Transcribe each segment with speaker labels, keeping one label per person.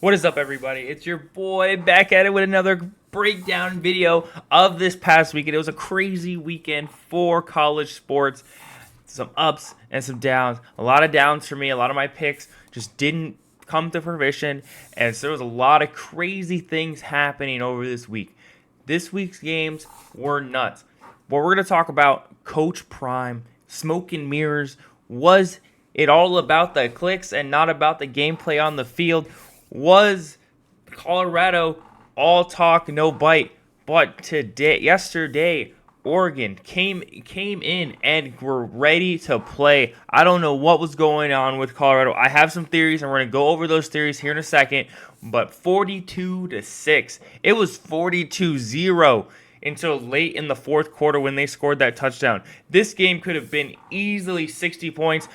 Speaker 1: What is up, everybody? It's your boy back at it with another breakdown video of this past weekend. It was a crazy weekend for college sports. Some ups and some downs. A lot of downs for me. A lot of my picks just didn't come to fruition. And so there was a lot of crazy things happening over this week. This week's games were nuts. What we're going to talk about, Coach Prime, smoke and mirrors. Was it all about the clicks and not about the gameplay on the field? Was Colorado all talk, no bite? But yesterday, Oregon came in and were ready to play. I don't know what was going on with Colorado. I have some theories, and we're going to go over those theories here in a second. But 42-6. It was 42-0 until late in the fourth quarter when they scored that touchdown. This game could have been easily 60 points.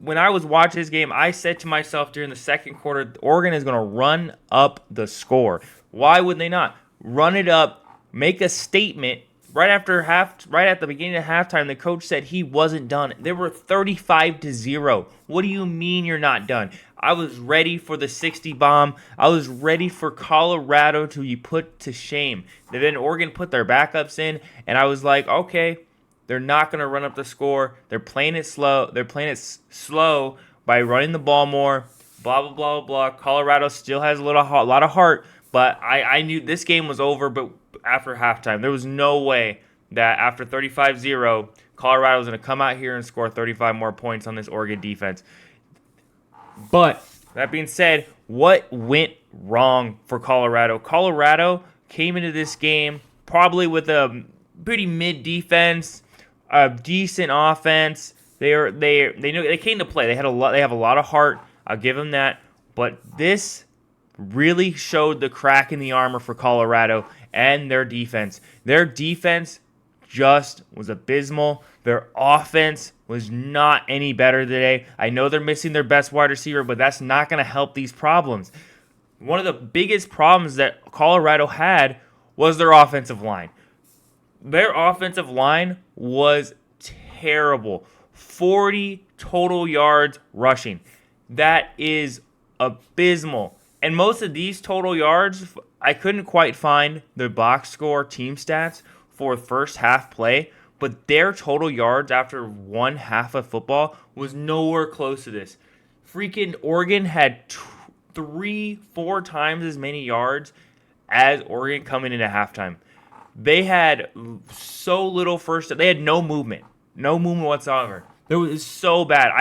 Speaker 1: When I was watching this game, I said to myself during the second quarter, Oregon is going to run up the score. Why would they not? Run it up, make a statement. Right at the beginning of halftime, the coach said he wasn't done. They were 35-0. What do you mean you're not done? I was ready for the 60 bomb. I was ready for Colorado to be put to shame. Then Oregon put their backups in, and I was like, okay, they're not going to run up the score. They're playing it slow. They're playing it slow by running the ball more. Blah, blah, blah, blah. Colorado still has a lot of heart, but I knew this game was over. But after halftime, there was no way that after 35-0, Colorado was going to come out here and score 35 more points on this Oregon defense. But that being said, what went wrong for Colorado? Colorado came into this game probably with a pretty mid defense, a decent offense. They knew they came to play. They have a lot of heart. I'll give them that. But this really showed the crack in the armor for Colorado and their defense. Their defense just was abysmal. Their offense was not any better today. I know they're missing their best wide receiver, but that's not going to help these problems. One of the biggest problems that Colorado had was their offensive line. Their offensive line was terrible. 40 total yards rushing. That is abysmal. And most of these total yards, I couldn't quite find the box score team stats for first half play, but their total yards after one half of football was nowhere close to this. Freaking Oregon had 3-4 times as many yards as Oregon coming into halftime. They had so little they had no movement whatsoever. It was so bad.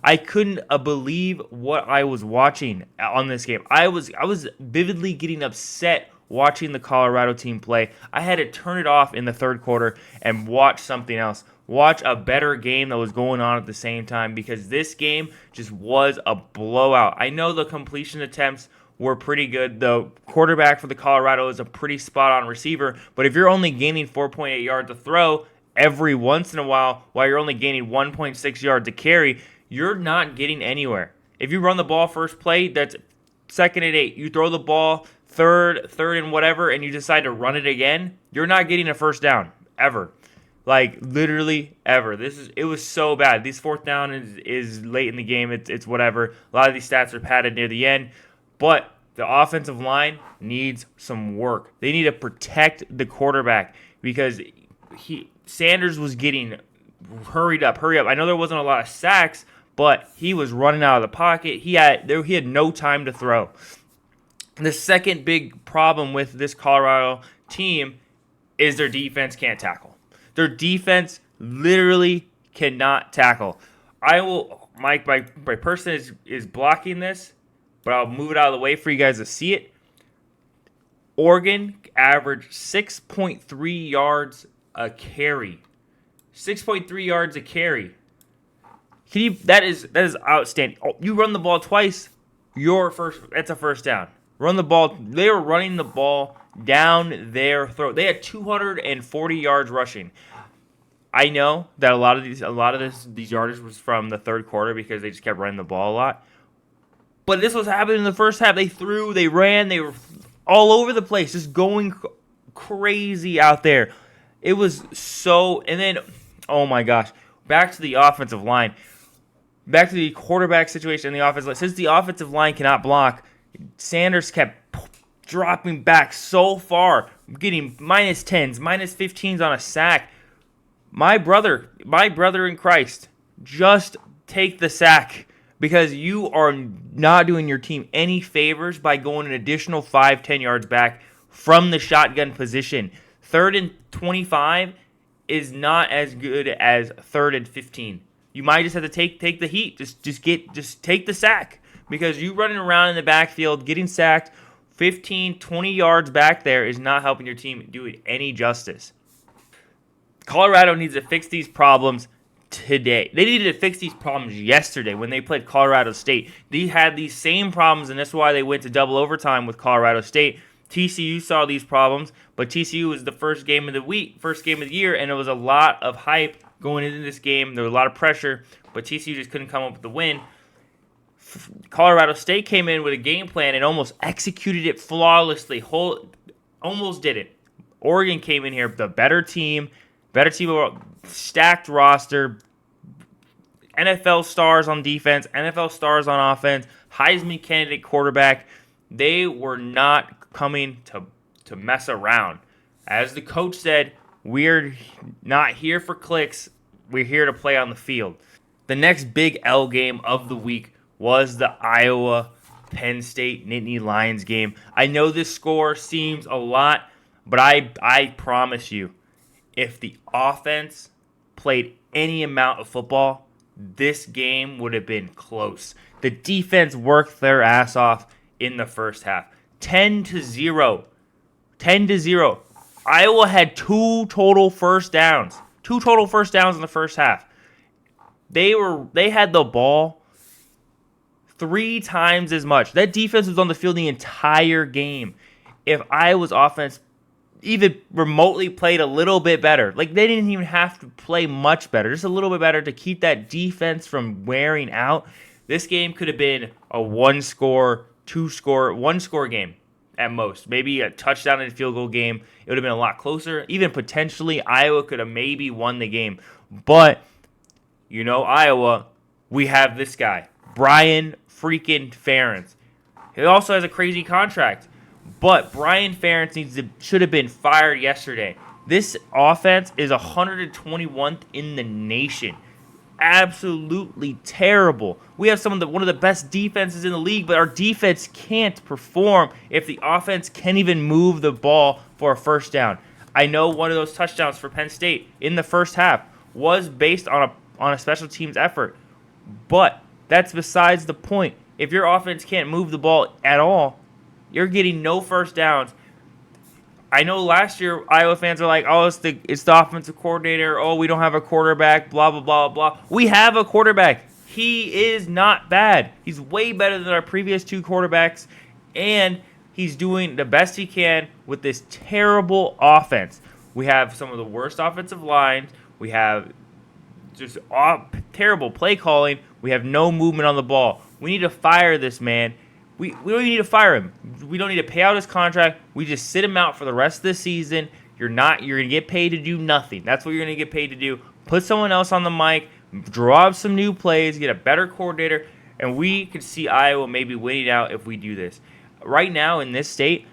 Speaker 1: I couldn't believe what I was watching on this game. I was vividly getting upset watching the Colorado team play. I had to turn it off in the third quarter and watch something else. Watch a better game that was going on at the same time, because this game just was a blowout. I know the completion attempts were pretty good. The quarterback for the Colorado is a pretty spot-on receiver, but if you're only gaining 4.8 yards to throw every once in a while you're only gaining 1.6 yards to carry, you're not getting anywhere. If you run the ball first play, that's 2nd and 8. You throw the ball third and whatever, and you decide to run it again, you're not getting a first down ever. Like, literally ever. It was so bad. These fourth down is late in the game. It's whatever. A lot of these stats are padded near the end. But the offensive line needs some work. They need to protect the quarterback, because Sanders was getting hurry up. I know there wasn't a lot of sacks, but he was running out of the pocket. He had no time to throw. The second big problem with this Colorado team is their defense can't tackle. Their defense literally cannot tackle. My person is blocking this, but I'll move it out of the way for you guys to see it. Oregon averaged 6.3 yards a carry. 6.3 yards a carry. That is outstanding. Oh, you run the ball twice, that's a first down. Run the ball. They were running the ball down their throat. They had 240 yards rushing. I know that a lot of these yardage was from the third quarter because they just kept running the ball a lot. But this was happening in the first half. They threw, they ran, they were all over the place, just going crazy out there. It was so, and then, oh my gosh, back to the offensive line. Back to the quarterback situation in the offensive line. Since the offensive line cannot block, Sanders kept dropping back so far, getting minus 10s, minus 15s on a sack. My brother in Christ, just take the sack because you are not doing your team any favors by going an additional 5-10 yards back from the shotgun position. 3rd and 25 is not as good as 3rd and 15. You might just have to take the heat. Just take the sack because you running around in the backfield getting sacked 15, 20 yards back there is not helping your team do it any justice. Colorado needs to fix these problems today. They needed to fix these problems yesterday when they played Colorado State. They had these same problems, and that's why they went to double overtime with Colorado State. TCU saw these problems, but TCU was the first game of the year, and it was a lot of hype going into this game. There was a lot of pressure, but TCU just couldn't come up with the win. Colorado State came in with a game plan and almost executed it flawlessly. Almost did it. Oregon came in here, the better team, stacked roster, NFL stars on defense, NFL stars on offense, Heisman candidate quarterback. They were not coming to mess around. As the coach said, we're not here for clicks. We're here to play on the field. The next big L game of the week was the Iowa Penn State Nittany Lions game. I know this score seems a lot, but I promise you, if the offense played any amount of football, this game would have been close. The defense worked their ass off in the first half. 10-0. 10-0. Iowa had 2 total first downs. 2 total first downs in the first half. They had the ball 3 times as much. That defense was on the field the entire game. If Iowa's offense even remotely played a little bit better, like they didn't even have to play much better, just a little bit better to keep that defense from wearing out, this game could have been a 1-score, 2-score, 1-score game at most. Maybe a touchdown and field goal game. It would have been a lot closer. Even potentially, Iowa could have maybe won the game. But, you know, Iowa, we have this guy, Brian freaking Ferentz. He also has a crazy contract. But Brian Ferentz should have been fired yesterday. This offense is 121st in the nation. Absolutely terrible. We have one of the best defenses in the league, but our defense can't perform if the offense can't even move the ball for a first down. I know one of those touchdowns for Penn State in the first half was based on a special teams effort, but that's besides the point. If your offense can't move the ball at all, you're getting no first downs. I know last year Iowa fans are like, oh, it's the offensive coordinator. Oh, we don't have a quarterback, blah, blah, blah, blah. We have a quarterback. He is not bad. He's way better than our previous 2 quarterbacks, and he's doing the best he can with this terrible offense. We have some of the worst offensive lines. We have just terrible play calling. We have no movement on the ball. We need to fire this man. We don't need to fire him. We don't need to pay out his contract. We just sit him out for the rest of the season. You're going to get paid to do nothing. That's what you're going to get paid to do. Put someone else on the mic, draw up some new plays, get a better coordinator, and we could see Iowa maybe winning out if we do this. Right now in this state,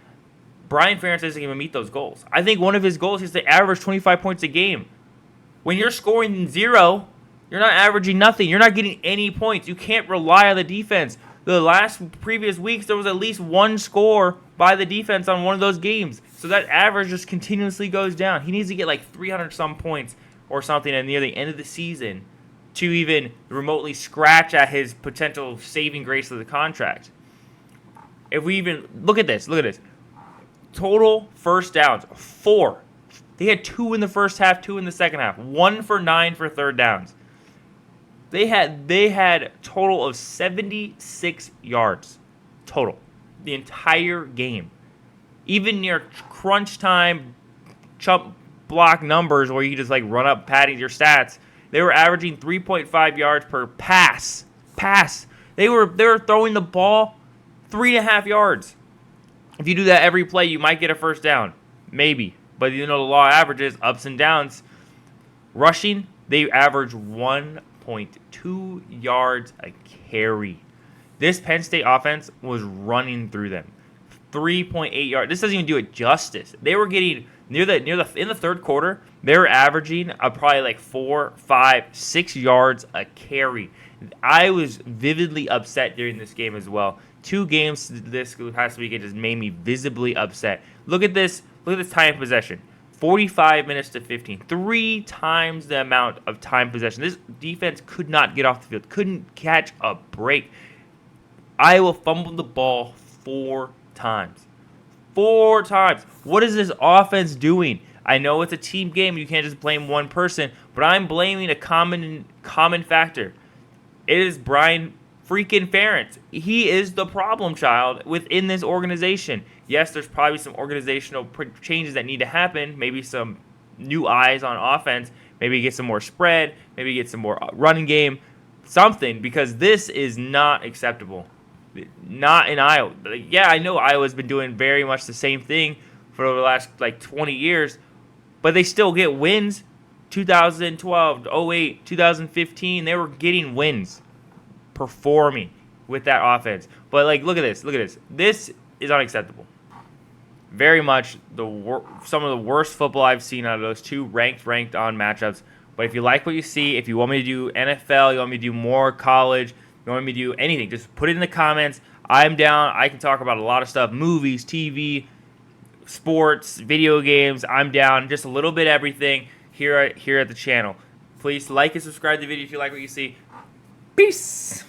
Speaker 1: Brian Ferentz doesn't even meet those goals. I think one of his goals is to average 25 points a game. When you're scoring 0, you're not averaging nothing. You're not getting any points. You can't rely on the defense. The previous weeks, there was at least 1 score by the defense on one of those games. So that average just continuously goes down. He needs to get like 300-some points or something near the end of the season to even remotely scratch at his potential saving grace of the contract. If we even look at this. Total first downs, 4. They had 2 in the first half, 2 in the second half. 1 for 9 for third downs. They had a total of 76 yards total the entire game. Even near crunch time, chump block numbers where you just like run up padding your stats, they were averaging 3.5 yards per pass. They were throwing the ball 3.5 yards. If you do that every play, you might get a first down, maybe. But you know the law of averages, ups and downs. Rushing, they average 1.2 yards a carry. This Penn State offense was running through them. 3.8 yards. This doesn't even do it justice. They were getting in the third quarter. They were averaging probably like 4, 5, 6 yards a carry. I was vividly upset during this game as well. 2 games this past weekend just made me visibly upset. Look at this. Look at this time of possession. 45 minutes to 15. 3 times the amount of time possession. This defense could not get off the field. Couldn't catch a break. Iowa fumbled the ball 4 times. 4 times. What is this offense doing? I know it's a team game. You can't just blame one person, but I'm blaming a common factor. It is Brian freaking Ferentz. He is the problem child within this organization. Yes, there's probably some organizational changes that need to happen. Maybe some new eyes on offense. Maybe get some more spread. Maybe get some more running game. Something, because this is not acceptable. Not in Iowa. Yeah, I know Iowa's been doing very much the same thing for the last 20 years, but they still get wins. 2012, 08, 2015, they were getting wins, performing with that offense. But look at this. Look at this. This is unacceptable. Very much some of the worst football I've seen out of those 2 ranked on matchups. But if you like what you see, if you want me to do NFL, you want me to do more college, you want me to do anything, just put it in the comments. I'm down. I can talk about a lot of stuff. Movies, TV, sports, video games. I'm down. Just a little bit of everything here at the channel. Please like and subscribe to the video if you like what you see. Peace.